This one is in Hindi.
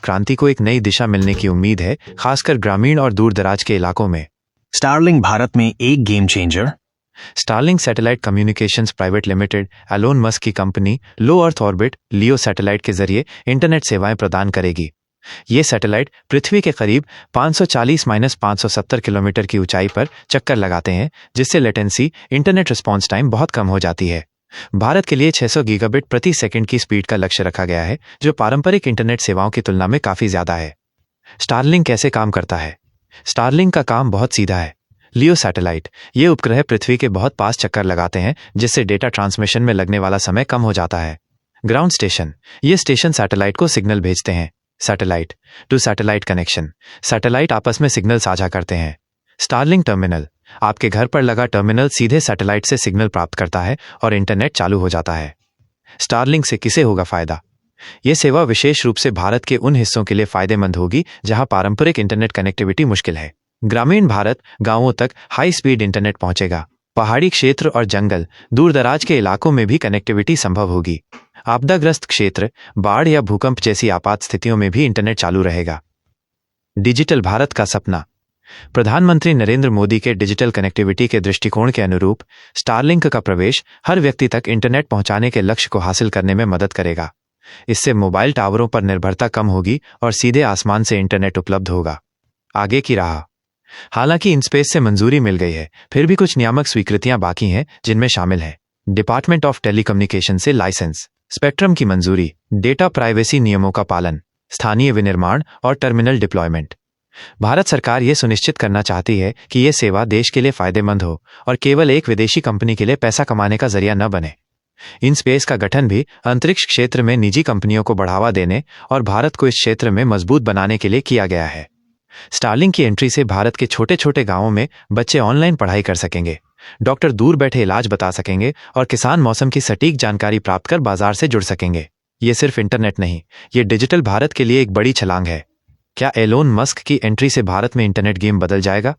क्रांति को एक नई दिशा मिलने की उम्मीद है, खासकर ग्रामीण और दूर दराज के इलाकों में। स्टारलिंक भारत में एक game changer. Starlink satellite communications private limited, Elon Musk की company, low earth orbit LEO satellite के जरिए इंटरनेट सेवाएं प्रदान करेगी। ये सैटेलाइट पृथ्वी के करीब 540-570 किलोमीटर की ऊंचाई पर चक्कर लगाते हैं, जिससे लेटेंसी इंटरनेट रिस्पॉन्स टाइम बहुत कम हो जाती है। भारत के लिए 600 गीगाबिट प्रति सेकंड की स्पीड का लक्ष्य रखा गया है, जो पारंपरिक इंटरनेट सेवाओं की तुलना में काफी ज्यादा है। स्टारलिंक कैसे काम करता है? स्टारलिंक का काम बहुत सीधा है। लियो सैटेलाइट, ये उपग्रह पृथ्वी के बहुत पास चक्कर लगाते हैं, जिससे डेटा ट्रांसमिशन में लगने वाला समय कम हो जाता है। ग्राउंड स्टेशन, ये स्टेशन सैटेलाइट को सिग्नल भेजते हैं। Satellite to satellite connection, satellite आपस में सिग्नल साझा करते हैं। स्टारलिंक टर्मिनल, आपके घर पर लगा टर्मिनल सीधे सैटेलाइट से सिग्नल प्राप्त करता है और इंटरनेट चालू हो जाता है। स्टारलिंक से किसे होगा फायदा? यह सेवा विशेष रूप से भारत के उन हिस्सों के लिए फायदेमंद होगी जहां पारंपरिक इंटरनेट कनेक्टिविटी मुश्किल है। ग्रामीण भारत, गांवों तक हाई स्पीड इंटरनेट पहुंचेगा। पहाड़ी क्षेत्र और जंगल, दूर दराज के इलाकों में भी कनेक्टिविटी संभव होगी। आपदाग्रस्त क्षेत्र, बाढ़ या भूकंप जैसी आपात स्थितियों में भी इंटरनेट चालू रहेगा। डिजिटल भारत का सपना। प्रधानमंत्री नरेंद्र मोदी के डिजिटल कनेक्टिविटी के दृष्टिकोण के अनुरूप स्टारलिंक का प्रवेश हर व्यक्ति तक इंटरनेट पहुंचाने के लक्ष्य को हासिल करने में मदद करेगा। इससे मोबाइल टावरों पर निर्भरता कम होगी और सीधे आसमान से इंटरनेट उपलब्ध होगा। आगे की राह। हालांकि इनस्पेस से मंजूरी मिल गई है, फिर भी कुछ नियामक स्वीकृतियां बाकी हैं, जिनमें शामिल है डिपार्टमेंट ऑफ टेलीकम्युनिकेशन से लाइसेंस, स्पेक्ट्रम की मंजूरी, डेटा प्राइवेसी नियमों का पालन, स्थानीय विनिर्माण और टर्मिनल डिप्लॉयमेंट। भारत सरकार यह सुनिश्चित करना चाहती है कि यह सेवा देश के लिए फायदेमंद हो और केवल एक विदेशी कंपनी के लिए पैसा कमाने का जरिया न बने। इनस्पेस का गठन भी अंतरिक्ष क्षेत्र में निजी कंपनियों को बढ़ावा देने और भारत को इस क्षेत्र में मजबूत बनाने के लिए किया गया है। स्टारलिंक की एंट्री से भारत के छोटे छोटे गांवों में बच्चे ऑनलाइन पढ़ाई कर सकेंगे, डॉक्टर दूर बैठे इलाज बता सकेंगे और किसान मौसम की सटीक जानकारी प्राप्त कर बाजार से जुड़ सकेंगे। ये सिर्फ इंटरनेट नहीं, ये डिजिटल भारत के लिए एक बड़ी छलांग है। क्या एलोन मस्क की एंट्री से भारत में इंटरनेट गेम बदल जाएगा?